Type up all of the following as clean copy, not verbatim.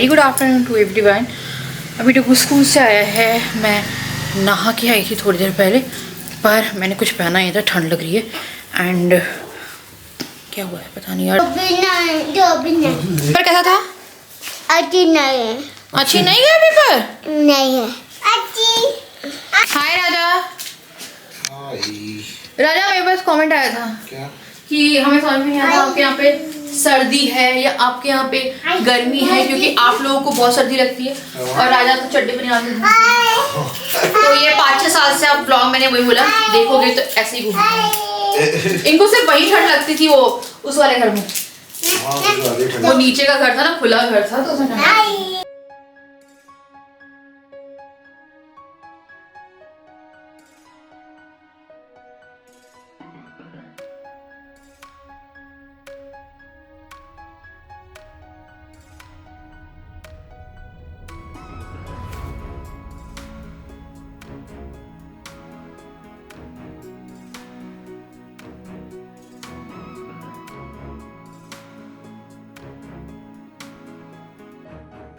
Very good afternoon to everyone. अभी टुकू school से आया है। मैं नहा के आई थी थोड़ी देर पहले, पर मैंने कुछ पहना नहीं था, ठंड लग रही है। एंड क्या हुआ है पता नहीं यार। पेपर कैसा था? अच्छी नहीं है। अच्छी नहीं गया पेपर? नहीं है अच्छी। हाय राजा। राजा मेरे पास कमेंट आया था क्या? कि हमें समझ में नहीं आता आपके यहाँ पे सर्दी है या आपके यहाँ पे गर्मी है, क्योंकि आप लोगों को बहुत सर्दी लगती है और राजा तो चड्डी पर नहीं आते। तो ये 5-6 साल से आप ब्लॉग मैंने वही बोला देखोगे तो ऐसे ही घूमते। इनको सिर्फ वही ठंड लगती थी, वो उस वाले घर में। वो नीचे का घर था ना, खुला घर था, तो उसमें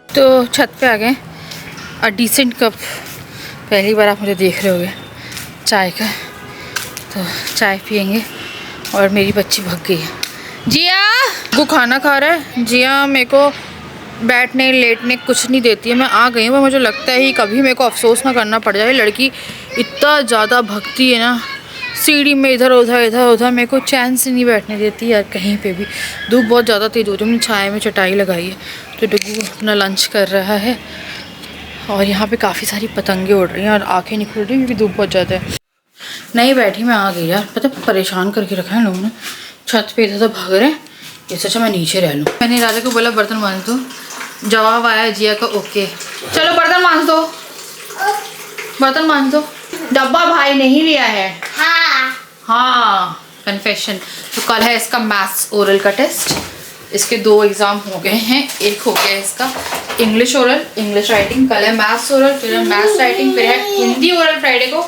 तो छत पे आ गए। और डिसेंट कप पहली बार आप मुझे देख रहे होगे चाय का, तो चाय पियेंगे। और मेरी बच्ची भग गई है। जिया वो खाना खा रहा है। जिया मेरे को बैठने लेटने कुछ नहीं देती है। मैं आ गई हूँ, मुझे लगता है कभी मेरे को अफसोस ना करना पड़ जाए। लड़की इतना ज़्यादा भगती है ना, सीढ़ी में इधर उधर मेरे को चैन से नहीं बैठने देती यार कहीं पे भी। धूप बहुत ज़्यादा तेज़ हो रही है। मैंने छाया में चटाई लगाई है, तो डुगू अपना लंच कर रहा है। और यहाँ पे काफ़ी सारी पतंगे उड़ रही हैं और आँखें नहीं खुल रही क्योंकि धूप बहुत ज़्यादा है। नहीं बैठी, मैं आ गई यार। पता परेशान करके रखा है लोगों ने। छत पे इधर तो भाग रहे हैं, इससे अच्छा मैं नीचे रह लूँ। मैंने राजा को बोला बर्तन मांज दो, जवाब आया जिया का ओके। चलो बर्तन मांज दो, बर्तन मांज दो। डब्बा भाई नहीं लिया है। हाँ कन्फेशन। तो कल है इसका मैथ्स ओरल का टेस्ट। इसके 2 एग्ज़ाम हो गए हैं। एक हो गया इसका इंग्लिश ओरल, इंग्लिश राइटिंग। कल है मैथ्स ओरल, फिर है मैथ्स राइटिंग, फिर है हिंदी ओरल फ्राइडे को,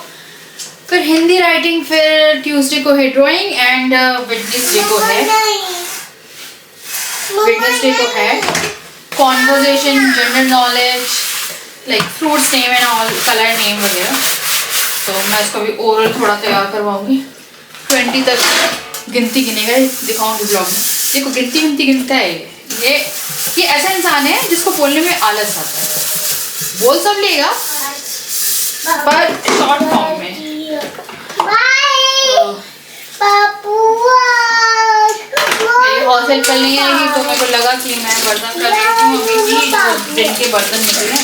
फिर हिंदी राइटिंग, फिर ट्यूसडे को है ड्राइंग एंड वेडनेसडे को है conversation, general knowledge, like fruits name and all, colour name वगैरह। तो मैं इसको भी ओरल थोड़ा तैयार करवाऊंगी। 20 तक गिनती गिनेगा, दिखाऊंगी ब्लॉग में। देखो गिनती गिनता है ये ऐसा इंसान है जिसको बोलने में आलस आता है। बोल सब लेगा पर शॉर्ट फॉर्म में। मेरी हौसल कल नहीं आएगी, तो मेरे को लगा कि मैं बर्तन कर लेती हूँ अभी जो दिन के बर्तन निकले,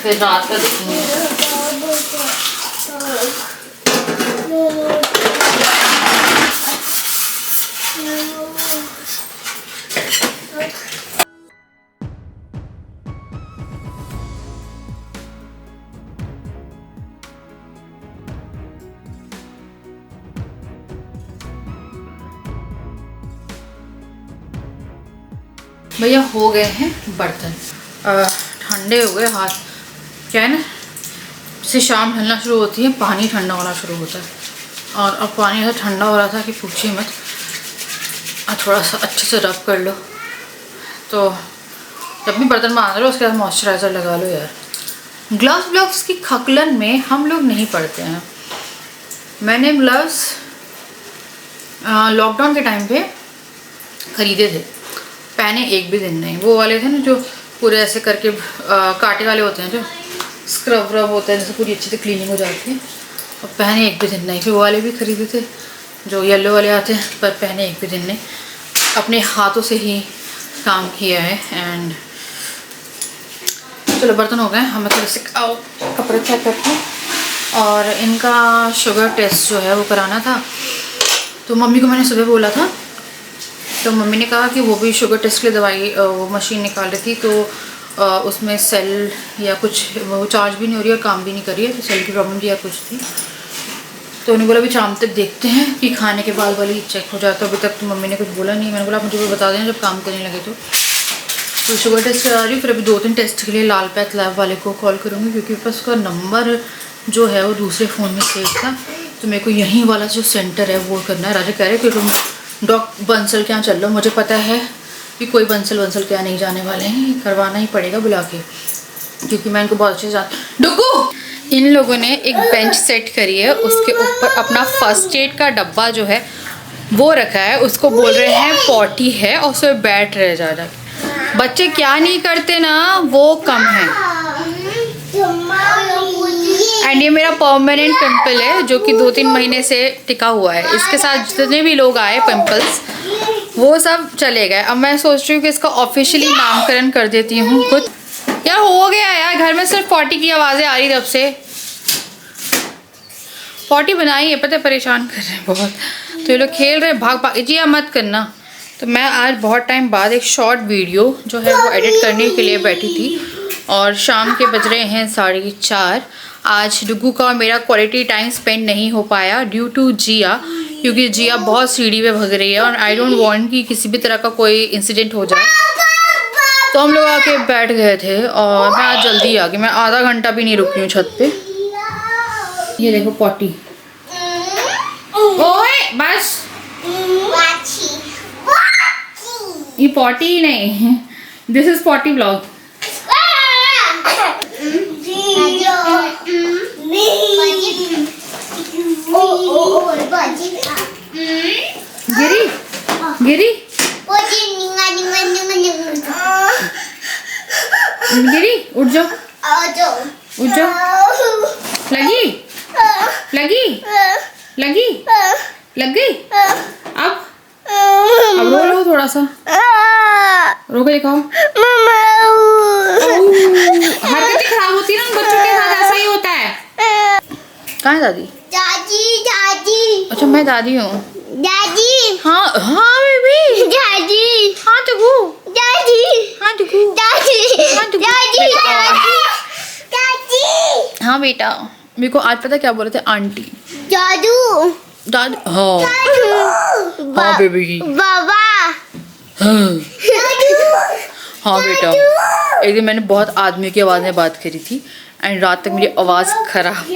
फिर रात का देखेंगे। भैया हो गए हैं बर्तन, ठंडे हो गए हाथ। क्या है ना, से शाम ढलना शुरू होती है, पानी ठंडा होना शुरू होता है। और अब पानी ऐसा ठंडा हो रहा था कि पूछिए मत। थोड़ा सा अच्छे से रब कर लो। तो जब भी बर्तन मांज लो उसके बाद मॉइस्चराइज़र लगा लो यार। ग्लव्स की खकलन में हम लोग नहीं पड़ते हैं। मैंने ग्लव्स लॉकडाउन के टाइम पे ख़रीदे थे, पहने एक भी दिन नहीं। वो वाले थे ना जो पूरे ऐसे करके कांटे वाले होते हैं, जो स्क्रब व्रब होता है, जैसे पूरी अच्छी से क्लीनिंग हो जाती है। और पहने एक भी दिन नहीं। फिर वो वाले भी खरीदे थे जो येलो वाले आते हैं, पर पहने एक भी दिन नहीं। अपने हाथों से ही काम किया है। एंड चलो बर्तन हो गए, हमें थोड़े से कपड़े चेक करते हैं। और इनका शुगर टेस्ट जो है वो कराना था, तो मम्मी को मैंने सुबह बोला था, तो मम्मी ने कहा कि वो भी शुगर टेस्ट के लिए दवाई वो मशीन निकाल रही थी, तो उसमें सेल या कुछ वो चार्ज भी नहीं हो रही और काम भी नहीं कर रही है, तो सेल की प्रॉब्लम या कुछ थी। तो उन्होंने बोला अभी शाम तक देखते हैं कि खाने के बाद वाली चेक हो जाता है। अभी तक तो मम्मी ने कुछ बोला नहीं। मैंने बोला मुझे भी बता देना जब काम करने लगे। तो शुगर टेस्ट करा रही हूँ। फिर अभी 2-3 टेस्ट के लिए लाल पैथ लैब वाले को कॉल करूँगी, क्योंकि बस उसका नंबर जो है वो दूसरे फ़ोन में सेव था। तो मेरे को यहीं वाला जो सेंटर है वो करना है। राजा कह रहे कि तुम डॉक्टर बंसल के यहाँ चल लो। मुझे पता है कि कोई बंसल क्या नहीं जाने वाले हैं, करवाना ही पड़ेगा बुला के, क्योंकि मैं इनको बहुत अच्छे से डुगू इन लोगों ने एक बेंच सेट करी है, उसके ऊपर अपना फर्स्ट एड का डब्बा जो है वो रखा है, उसको बोल रहे हैं पॉटी है, और उसमें बैठ रहे जा रहा। बच्चे क्या नहीं करते ना वो कम है। एंड ये मेरा परमानेंट पिंपल है जो कि 2-3 महीने से टिका हुआ है। इसके साथ जितने भी लोग आए पिंपल्स वो सब चले गए। अब मैं सोच रही हूँ कि इसका ऑफिशियली नामकरण कर देती हूँ कुछ। यार हो गया यार, घर में सिर्फ पॉटी की आवाज़ें आ रही तब से। पॉटी बनाई है, पता है परेशान कर रहे हैं बहुत, तो ये लोग खेल रहे हैं भाग भाग। जी आप मत करना। तो मैं आज बहुत टाइम बाद एक शॉर्ट वीडियो जो है वो एडिट करने के लिए बैठी थी, और शाम के बज रहे हैं 4:30। आज डुगू का और मेरा क्वालिटी टाइम स्पेंड नहीं हो पाया ड्यू टू जिया, क्योंकि जिया बहुत सीढ़ी पे भग रही है और आई डोंट वांट कि किसी भी तरह का कोई इंसिडेंट हो जाए। तो हम लोग आके बैठ गए थे और मैं आज जल्दी आ गई। मैं आधा घंटा भी नहीं रुकी हूँ छत पे। ये देखो पॉटी। ओए बस, ये पॉटी ही नहीं, दिस इज पॉटी व्लॉग। गिरी गिरी गिरी, उठ जाओ उठ जाओ। लगी लगी लगी लग गई। अब रो लो थोड़ा सा, रो के दिखाओ। हरकतें खराब होती है ना बच्चों के साथ, ऐसा ही होता है। कहाँ है दादी? दादी दादी। अच्छा मैं दादी हूँ। दादी। हाँ हाँ बेबी। दादी। हाँ दुगू। दादी। हाँ दुगू। दादी। हाँ दुगू। दादी। दादी। हाँ बेटा, मेरे को आज पता क्या बोल रहे थे आंटी। दादू। दादी। हाँ हाँ बेबी। बाबा। हाँ हाँ बेटा, एक दिन मैंने बहुत आदमी की आवाज़ में बात करी थी एंड रात तक मेरी आवाज़ खराब।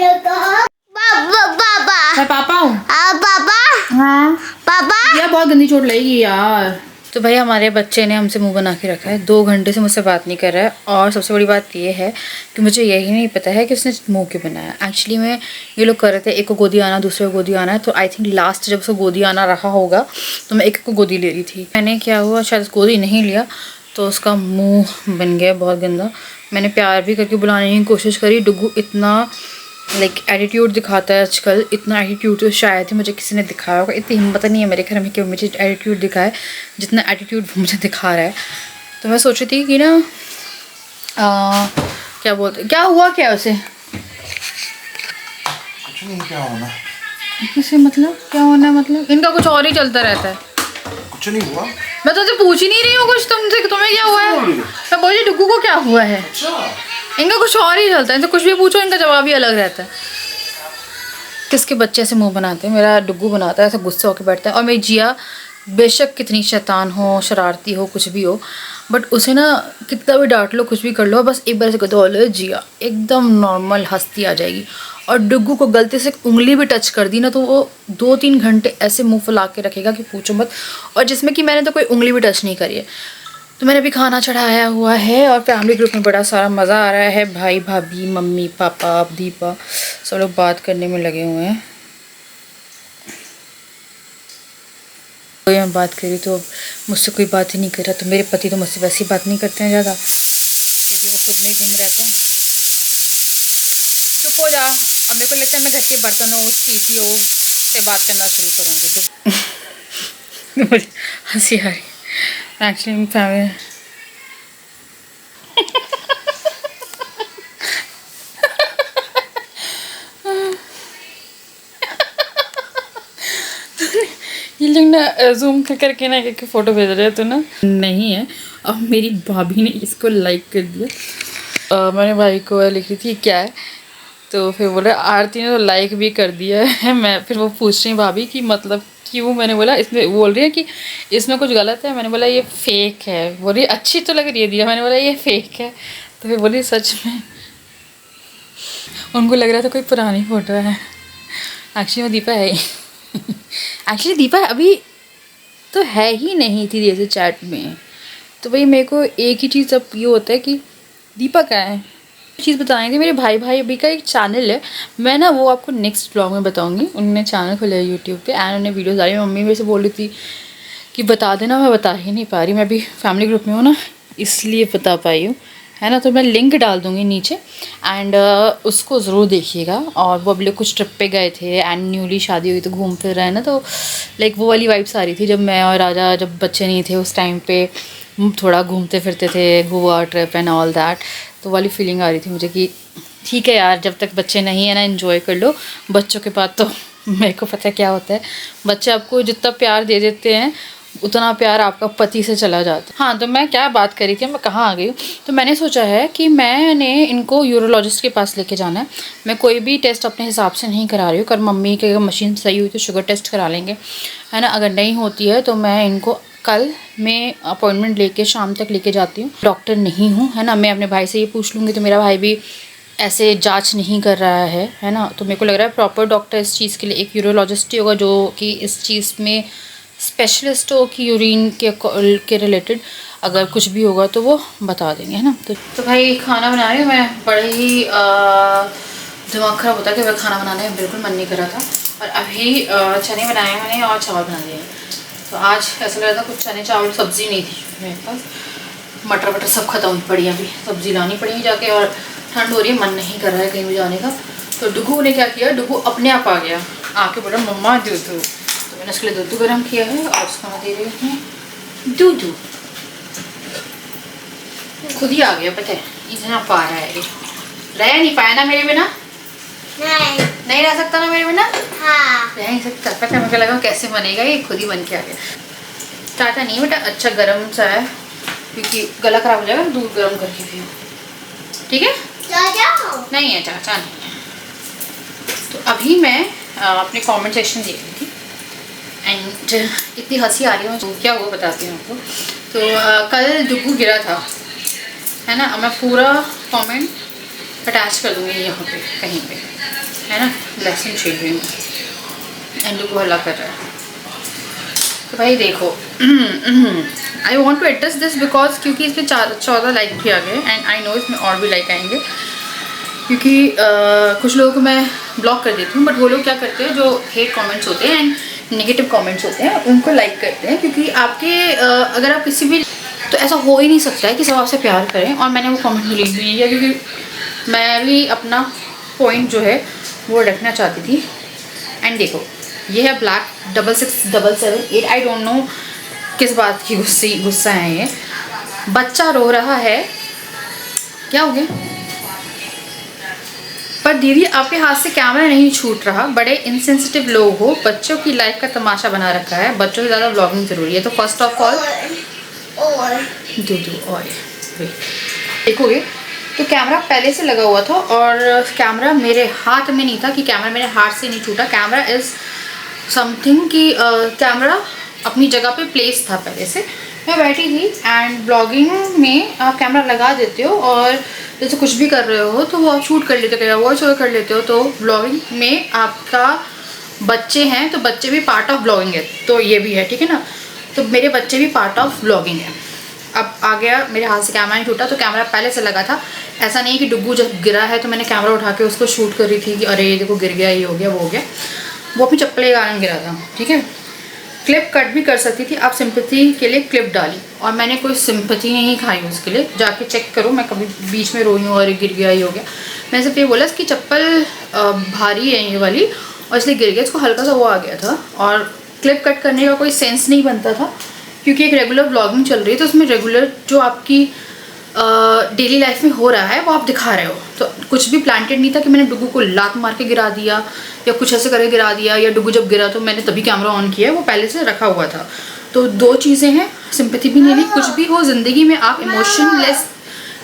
बाबा बाबा। मैं पापा हूँ। बाबा। हाँ बाबा। यार बहुत गंदी चोट लगेगी यार। तो भाई हमारे बच्चे ने हमसे मुंह बना के रखा है, 2 घंटे से मुझसे बात नहीं कर रहा है। और सबसे बड़ी बात ये है कि मुझे यही नहीं पता है कि उसने मुंह क्यों बनाया। एक्चुअली में ये लोग कर रहे थे एक को गोदी आना, दूसरे को गोदी आना है, तो आई थिंक लास्ट जब उसको गोदी आना रहा होगा तो मैं एक को गोदी ले रही थी। मैंने क्या हुआ, शायद गोदी नहीं लिया तो उसका मुँह बन गया बहुत गंदा। मैंने प्यार भी करके बुलाने की कोशिश करी। डुगू इतना एटीट्यूड दिखाता है आजकल, इतना एटीट्यूड तो शायद ही मुझे किसी ने दिखाया होगा। इतनी हिम्मत नहीं है मेरे घर में कि वो मुझे एटीट्यूड दिखाए जितना एटीट्यूड वो मुझे दिखा रहा है। तो मैं सोच रही थी कि ना क्या बोलते, क्या हुआ क्या उसे? कुछ नहीं, क्या होना? किसे मतलब क्या होना है? मतलब इनका कुछ और ही चलता रहता है। कुछ नहीं हुआ। मैं तुमसे पूछ ही नहीं रही हूँ कुछ तुमसे, तुम्हें क्या हुआ है? मैं बोली डुगू को क्या हुआ है? इनका कुछ और ही चलता है, इनसे कुछ भी पूछो इनका जवाब ही अलग रहता है। किसके बच्चे से मुंह बनाते हैं? मेरा डुगू बनाता है, ऐसे गुस्सा होकर बैठता है। और मेरी जिया बेशक कितनी शैतान हो, शरारती हो, कुछ भी हो, बट उसे ना कितना भी डांट लो, कुछ भी कर लो, बस एक बार से कहते हो जिया, एकदम नॉर्मल हंसती आ जाएगी। और डुगू को गलती से उंगली भी टच कर दी ना तो वो 2-3 घंटे ऐसे मुंह फुला के रखेगा कि पूछो मत। और जिसमें कि मैंने तो कोई उंगली भी टच नहीं करी है। तो मैंने अभी खाना चढ़ाया हुआ है और फैमिली ग्रुप में बड़ा सारा मज़ा आ रहा है। भाई भाभी मम्मी पापा दीपा सब लोग बात करने में लगे हुए हैं। कोई मैं बात करी तो मुझसे कोई बात ही नहीं कर रहा, तो मेरे पति तो मुझसे वैसे ही बात नहीं करते हैं ज़्यादा, क्योंकि वो खुद में गुम रहते हैं। चुप हो जा। अब मेरे को लगता है मैं घर के बर्तनों चीटियों से बात करना शुरू करूँगी। मुझे हंसी आ रही एक्चुअली फैमिली। ये लोग ना जूम करके ना एक फ़ोटो भेज रहे हैं तो ना नहीं है। अब मेरी भाभी ने इसको लाइक कर दिया। मैंने भाई को लिख रही थी क्या है, तो फिर बोला आरती ने तो लाइक भी कर दिया है। मैं फिर वो पूछ रही भाभी कि मतलब क्यों? मैंने बोला इसमें, बोल रही है कि इसमें कुछ गलत है। मैंने बोला ये फेक है। बोल रही अच्छी तो लग रही है दिया। मैंने बोला ये फेक है। तो फिर बोली सच में। उनको लग रहा था कोई पुरानी फ़ोटो है, एक्चुअली वो दीपा है। एक्चुअली दीपा अभी तो है ही नहीं थी जैसे चैट में, तो भाई मेरे को एक ही चीज़ अब ये होता है कि दीपा कहाँ है। चीज़ बताएंगे मेरे भाई अभी का एक चैनल है, मैं ना वो आपको नेक्स्ट ब्लॉग में बताऊंगी। उन्होंने चैनल खोला है यूट्यूब पे एंड उन्होंने वीडियोस डाली। मम्मी मेरे से बोल रही थी कि बता देना, मैं बता ही नहीं पा रही, मैं अभी फैमिली ग्रुप में हूँ ना इसलिए बता पाई हूँ, है ना। तो मैं लिंक डाल दूँगी नीचे एंड उसको ज़रूर देखिएगा। और वो अभी लोग कुछ ट्रिप पे गए थे एंड न्यूली शादी हुई तो घूम फिर रहे हैं ना, तो लाइक वो वाली वाइब्स आ रही थी जब मैं और राजा जब बच्चे नहीं थे उस टाइम पे थोड़ा घूमते फिरते थे, Goa trip and all that. तो वाली फीलिंग आ रही थी मुझे कि ठीक है यार, जब तक बच्चे नहीं है ना एंजॉय कर लो। बच्चों के बाद तो मेरे को पता है क्या होता है, बच्चे आपको जितना प्यार दे देते हैं उतना प्यार आपका पति से चला जाता है। हाँ, तो मैं क्या बात करी थी, मैं कहाँ आ गई हूँ। तो मैंने सोचा है कि मैंने इनको यूरोलॉजिस्ट के पास लेके जाना है। मैं कोई भी टेस्ट अपने हिसाब से नहीं करा रही हूँ। कर मम्मी के अगर मशीन सही हुई तो शुगर टेस्ट करा लेंगे, है ना। अगर नहीं होती है तो मैं इनको कल मैं अपॉइंटमेंट लेके शाम तक लेके जाती हूँ। डॉक्टर नहीं हूँ, है ना। मैं अपने भाई से ये पूछ लूँगी तो मेरा भाई भी ऐसे जांच नहीं कर रहा है ना। तो मेरे को लग रहा है प्रॉपर डॉक्टर इस चीज़ के लिए एक यूरोलॉजिस्ट ही होगा जो कि इस चीज़ में स्पेशलिस्ट हो कि यूरिन के रिलेटेड अगर कुछ भी होगा तो वो बता देंगे, है ना। तो भाई खाना बना रही हूँ मैं। बड़े ही दिमाग ख़राब होता है कि वह खाना बनाने में बिल्कुल मन नहीं कर रहा था। और अभी चने बनाए हैं मैंने और चावल बना दिए। तो आज ऐसा लग रहा था कुछ चने चावल, सब्ज़ी नहीं थी मेरे पास, मटर वटर सब खत्म पड़ी, अभी सब्ज़ी लानी पड़ेगी जाके। और ठंड हो रही है, मन नहीं कर रहा है कहीं भी जाने का। तो डुगू ने क्या किया, डुगू अपने आप आ गया, आके बोला मम्मा दूध। तो मैंने उसके लिए दूध गर्म किया है और उसको मैं दे रही हूँ दूध। खुद ही आ गया, पता है इतना पा रहा है। रह नहीं पाया ना मेरे बिना, नहीं रह सकता ना मेरे बिना। हाँ। रह नहीं सकता, पता है। मुझे लगा कैसे बनेगा, ये खुद ही बन के आ गया। चाहता नहीं बेटा, अच्छा गर्म सा है क्योंकि गला खराब हो जाएगा। दूध गर्म करके पियो, ठीक है। नहीं है चाचा, नहीं है। तो अभी मैं अपने कमेंट सेक्शन देख रही थी एंड इतनी हंसी आ रही है, तो क्या हुआ बताती हूँ आपको। तो कल डुगू गिरा था, है ना। मैं पूरा कमेंट अटैच कर दूँगी यहाँ पे कहीं पे, है ना। लेसन छेड़ रही हूँ एंड डुगू हल्ला कर रहा है। तो भाई देखो, I want to address this because क्योंकि इसमें 14 लाइक भी आ गए एंड आई नो इसमें और भी लाइक आएंगे क्योंकि कुछ लोगों को मैं ब्लॉक कर देती हूँ। बट वो लोग क्या करते हैं, जो हेट कमेंट्स होते हैं एंड नेगेटिव कमेंट्स होते हैं उनको लाइक करते हैं। क्योंकि आपके अगर आप किसी भी, तो ऐसा हो ही नहीं सकता है कि सब आपसे प्यार करें। और मैंने वो कमेंट डिलीट भी नहीं किया क्योंकि मैं भी अपना पॉइंट जो है वो रखना चाहती थी। एंड देखो ये है ब्लैक 667778। आई डोंट नो किस बात की गुस्सा है ये। बच्चा रो रहा है, क्या हो गया। पर दीदी आपके हाथ से कैमरा नहीं छूट रहा, बड़े इनसेंसिटिव लोग हो, बच्चों की लाइफ का तमाशा बना रखा है, बच्चों से ज़्यादा व्लॉगिंग ज़रूरी है। तो फर्स्ट ऑफ ऑल दूधू और देखोगे तो कैमरा पहले से लगा हुआ था और कैमरा मेरे हाथ में नहीं था कि कैमरा मेरे हाथ से नहीं छूटा। कैमरा इज़ समथिंग कि कैमरा अपनी जगह पे प्लेस था पहले से। मैं बैठी थी एंड ब्लॉगिंग में आप कैमरा लगा देते हो और जैसे कुछ भी कर रहे हो तो वो आप शूट कर लेते हो, वॉइस ओवर कर लेते हो। तो ब्लॉगिंग में आपका बच्चे हैं तो बच्चे भी पार्ट ऑफ ब्लॉगिंग है, तो ये भी है, ठीक है ना। तो मेरे बच्चे भी पार्ट ऑफ ब्लॉगिंग है। अब आ गया मेरे हाथ से कैमरा नहीं छूटा, तो कैमरा पहले से लगा था। ऐसा नहीं कि डुग्गू जब गिरा है तो मैंने कैमरा उठा के उसको शूट कर रही थी कि अरे देखो गिर गया, ये हो गया, वो हो गया। वो अपनी चप्पल के कारण गिरा था, ठीक है। क्लिप कट भी कर सकती थी, आप सिंपैथी के लिए क्लिप डाली और मैंने कोई सिंपैथी नहीं खाई उसके लिए। जाके चेक करो, मैं कभी बीच में रोई हूँ और गिर गया, ये हो गया। मैंने सिर्फ ये बोला इसकी चप्पल भारी है ये वाली और इसलिए गिर गया, इसको हल्का सा वो आ गया था। और क्लिप कट करने का कोई सेंस नहीं बनता था क्योंकि एक रेगुलर ब्लॉगिंग चल रही है, तो उसमें रेगुलर जो आपकी डेली लाइफ में हो रहा है वो आप दिखा रहे हो। तो कुछ भी प्लांटेड नहीं था कि मैंने डुग्गू को लात मार के गिरा दिया या कुछ ऐसे करके गिरा दिया, या डुग्गू जब गिरा तो मैंने तभी कैमरा ऑन किया, वो पहले से रखा हुआ था। तो दो चीज़ें हैं, सिंपैथी भी नहीं ली। कुछ भी हो ज़िंदगी में आप इमोशनलेस,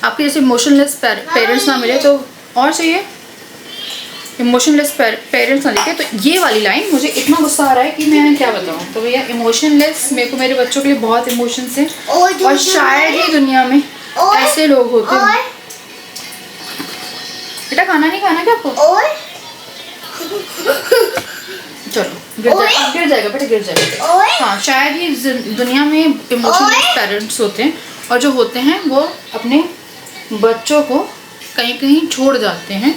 आपके जैसे इमोशनलेस पेरेंट्स ना मिले तो और चाहिए इमोशनलेस पेरेंट्स ना दिखे। तो ये वाली लाइन मुझे इतना गुस्सा आ रहा है कि मैं क्या बताऊँ। तो भैया इमोशनलेस, मेरे को मेरे बच्चों के लिए बहुत इमोशंस हैं और शायद ही दुनिया में ऐसे लोग होते हैं। बेटा खाना नहीं खाना क्या आपको? चलो गिर जाएगा बेटा, गिर जाएगा। हाँ, शायद ही दुनिया में इमोशनलेस पेरेंट्स होते हैं और जो होते हैं वो अपने बच्चों को कहीं कहीं छोड़ जाते हैं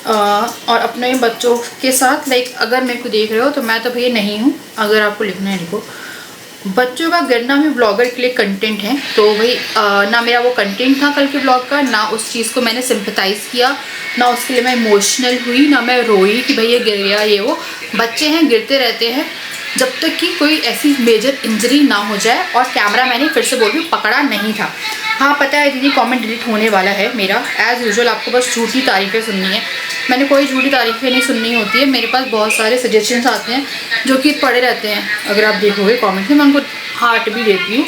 और अपने बच्चों के साथ लाइक अगर मेरे को देख रहे हो तो मैं तो भैया नहीं हूँ, अगर आपको लिखना है लिखो। बच्चों का गिरना भी ब्लॉगर के लिए कंटेंट है, तो भाई ना मेरा वो कंटेंट था कल के ब्लॉग का, ना उस चीज़ को मैंने सिंपथाइज़ किया, ना उसके लिए मैं इमोशनल हुई, ना मैं रोई कि भाई ये गिर गया ये वो। बच्चे हैं, गिरते रहते हैं, जब तक कि कोई ऐसी मेजर इंजरी ना हो जाए। और कैमरा मैंने फिर से बोल रही हूँ पकड़ा नहीं था। हाँ पता है दीदी कमेंट डिलीट होने वाला है मेरा, एज़ यूजुअल आपको बस झूठी तारीफ़ें सुननी है। मैंने कोई झूठी तारीफ़ें नहीं सुननी होती है, मेरे पास बहुत सारे सजेशंस आते हैं जो कि पड़े रहते हैं, अगर आप देखोगे कमेंट में मैं उनको हार्ट भी देती हूँ।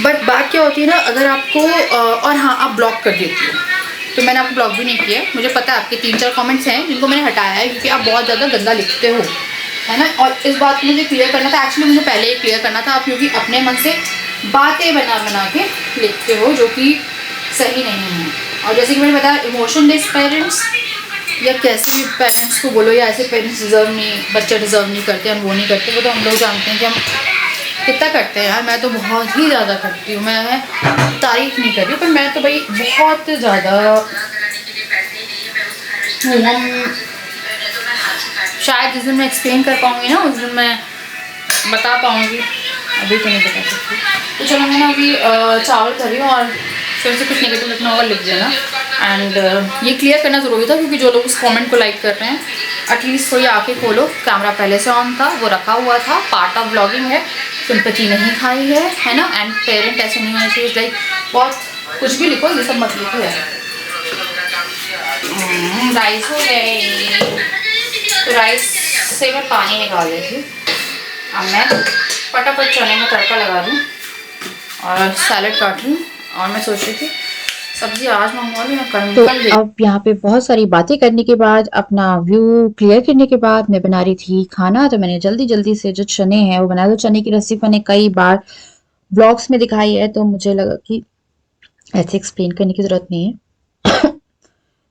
बट बात क्या होती है ना, अगर आपको और हाँ आप ब्लॉक कर देती हो, तो मैंने आपको ब्लॉक भी नहीं किया है। मुझे पता है आपके 3-4 कमेंट्स हैं जिनको मैंने हटाया है क्योंकि आप बहुत ज़्यादा गंदा लिखते हो, है ना। और इस बात को मुझे क्लियर करना था, एक्चुअली मुझे पहले ही क्लियर करना था, आप क्योंकि अपने मन से बातें बना बना के लिखते हो जो कि सही नहीं है। और जैसे कि मैंने बताया इमोशन लेस पेरेंट्स या कैसे भी पेरेंट्स को बोलो, या ऐसे पेरेंट्स डिज़र्व नहीं, बच्चे डिज़र्व नहीं करते, हम वो नहीं करते, वो तो हम लोग जानते हैं कि हम कितना करते हैं यार। मैं तो बहुत ही ज़्यादा करती हूँ, मैं तारीफ़ नहीं कर रही हूँ, पर मैं तो भाई बहुत ज़्यादा हूँ। हम शायद जिस दिन मैं एक्सप्लेन कर पाऊँगी ना उस दिन मैं बता पाऊँगी, अभी तो नहीं बता सकती। तो चलो मैं ना अभी चावल कर रही हूँ और फिर से कुछ नेगेटिव लिखना होगा लिख देना। एंड ये क्लियर करना ज़रूरी था क्योंकि जो लोग उस कमेंट को लाइक कर रहे हैं एटलीस्ट थोड़ी आँखें खोलो। कैमरा पहले से ऑन था, वो रखा हुआ था, पार्ट ऑफ ब्लॉगिंग है, सिंपैथी नहीं खाई है ना। एंड पेरेंट ऐसे नहीं होना चाहिए, लाइक बहुत कुछ भी लिखो, ये सब मत लिखो यार। राइस हो गए, तो राइस से मैं पानी निकाल रही थी। अब मैं फटाफट चने में तड़का लगा दूँ और सैलड काट लूँ। और मैं सोच रही थी सब्जी आज मंगवा लूँ या कल। तो अब यहाँ पे बहुत सारी बातें करने के बाद, अपना व्यू क्लियर करने के बाद मैं बना रही थी खाना। तो मैंने जल्दी जल्दी से जो चने हैं वो बना दो। चने की रेसिपी मैंने कई बार ब्लॉग्स में दिखाई है, तो मुझे लगा कि ऐसे एक्सप्लेन करने की ज़रूरत नहीं है।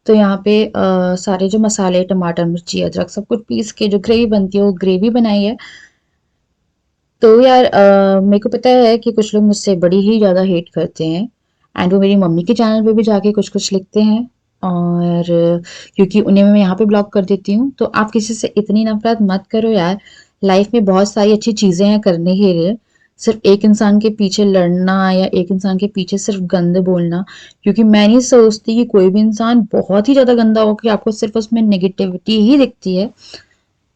तो यहाँ पे सारे जो मसाले, टमाटर, मिर्ची, अदरक सब कुछ पीस के जो ग्रेवी बनती है वो ग्रेवी बनाई है। तो यार मेरे को पता है कि कुछ लोग मुझसे बड़ी ही ज़्यादा हेट करते हैं, एंड वो मेरी मम्मी के चैनल पे भी जाके कुछ कुछ लिखते हैं, और क्योंकि उन्हें मैं यहाँ पे ब्लॉक कर देती हूँ। तो आप किसी से इतनी नफरत मत करो यार, लाइफ में बहुत सारी अच्छी चीज़ें हैं करने के लिए। सिर्फ एक इंसान के पीछे लड़ना या एक इंसान के पीछे सिर्फ गंद बोलना, क्योंकि मैं नहीं सोचती कि कोई भी इंसान बहुत ही ज़्यादा गंदा हो कि आपको सिर्फ उसमें नेगेटिविटी ही दिखती है।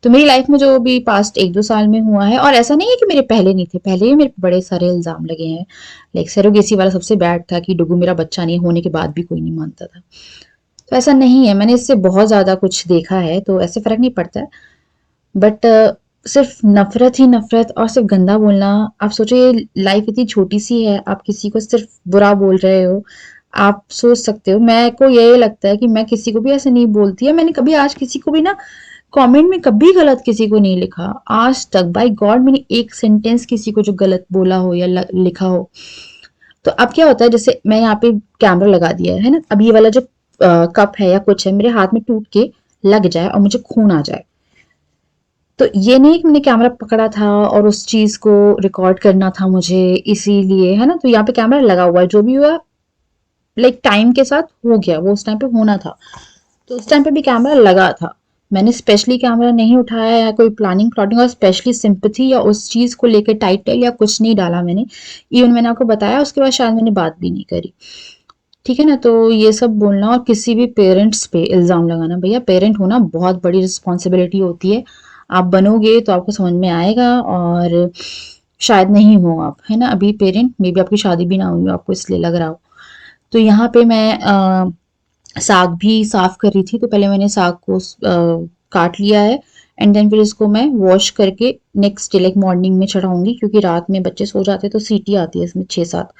तो मेरी लाइफ में जो भी पास्ट 1-2 साल में हुआ है, और ऐसा नहीं है कि मेरे पहले नहीं थे, पहले भी मेरे बड़े सारे इल्ज़ाम लगे हैं। लाइक सरोगेसी वाला सबसे बैड था कि डुगू मेरा बच्चा नहीं होने के बाद भी कोई नहीं मानता था। तो ऐसा नहीं है, मैंने इससे बहुत ज़्यादा कुछ देखा है, तो ऐसे फ़र्क नहीं पड़ता है। बट सिर्फ नफ़रत ही नफ़रत और सिर्फ गंदा बोलना, आप सोचिए लाइफ इतनी छोटी सी है, आप किसी को सिर्फ बुरा बोल रहे हो। आप सोच सकते हो, मैं को यही लगता है कि मैं किसी को भी ऐसे नहीं बोलती है। मैंने कभी आज किसी को भी ना कमेंट में कभी गलत किसी को नहीं लिखा आज तक। बाय गॉड मैंने एक सेंटेंस किसी को जो गलत बोला हो या लिखा हो। तो अब क्या होता है, जैसे मैं यहाँ पे कैमरा लगा दिया है ना, अब ये वाला जो कप है या कुछ है मेरे हाथ में टूट के लग जाए और मुझे खून आ जाए, तो ये नहीं कि मैंने कैमरा पकड़ा था और उस चीज को रिकॉर्ड करना था मुझे इसीलिए, है ना। तो यहाँ पे कैमरा लगा हुआ है, जो भी हुआ लाइक टाइम के साथ हो गया, वो उस टाइम पे होना था, तो उस टाइम पे भी कैमरा लगा था। मैंने स्पेशली कैमरा नहीं उठाया या कोई प्लानिंग प्लॉटिंग और स्पेशली सिंपैथी या उस चीज़ को लेकर टाइटल या कुछ नहीं डाला मैंने। इवन मैंने आपको बताया, उसके बाद शायद मैंने बात भी नहीं करी, ठीक है ना। तो ये सब बोलना और किसी भी पेरेंट्स पे इल्ज़ाम लगाना, भैया पेरेंट होना बहुत बड़ी रिस्पॉन्सिबिलिटी होती है। आप बनोगे तो आपको समझ में आएगा, और शायद नहीं हो आप, है ना, अभी पेरेंट, मे बी आपकी शादी भी ना हुई हो, आपको इसलिए लग रहा हो। तो यहाँ पे मैं साग भी साफ कर रही थी, तो पहले मैंने साग को काट लिया है, एंड देन फिर इसको मैं वॉश करके नेक्स्ट डे लाइक मॉर्निंग में चढ़ाऊंगी, क्योंकि रात में बच्चे सो जाते हैं तो सीटी आती है इसमें 6-7।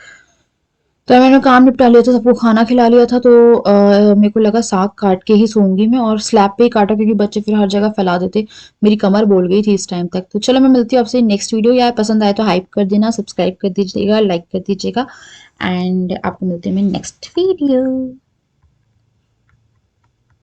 तो मैंने काम निपटा लिया था, सबको खाना खिला लिया था, तो मेरे को लगा साग काट के ही सोऊंगी मैं, और स्लैब पे ही काटा क्योंकि बच्चे फिर हर जगह फैला देते, मेरी कमर बोल गई थी इस टाइम तक। तो चलो मैं मिलती हूँ आपसे नेक्स्ट वीडियो। यार पसंद आए तो हाइप कर देना, सब्सक्राइब कर दीजिएगा, लाइक कर दीजिएगा, एंड आपको मिलती हूँ मैं नेक्स्ट वीडियो।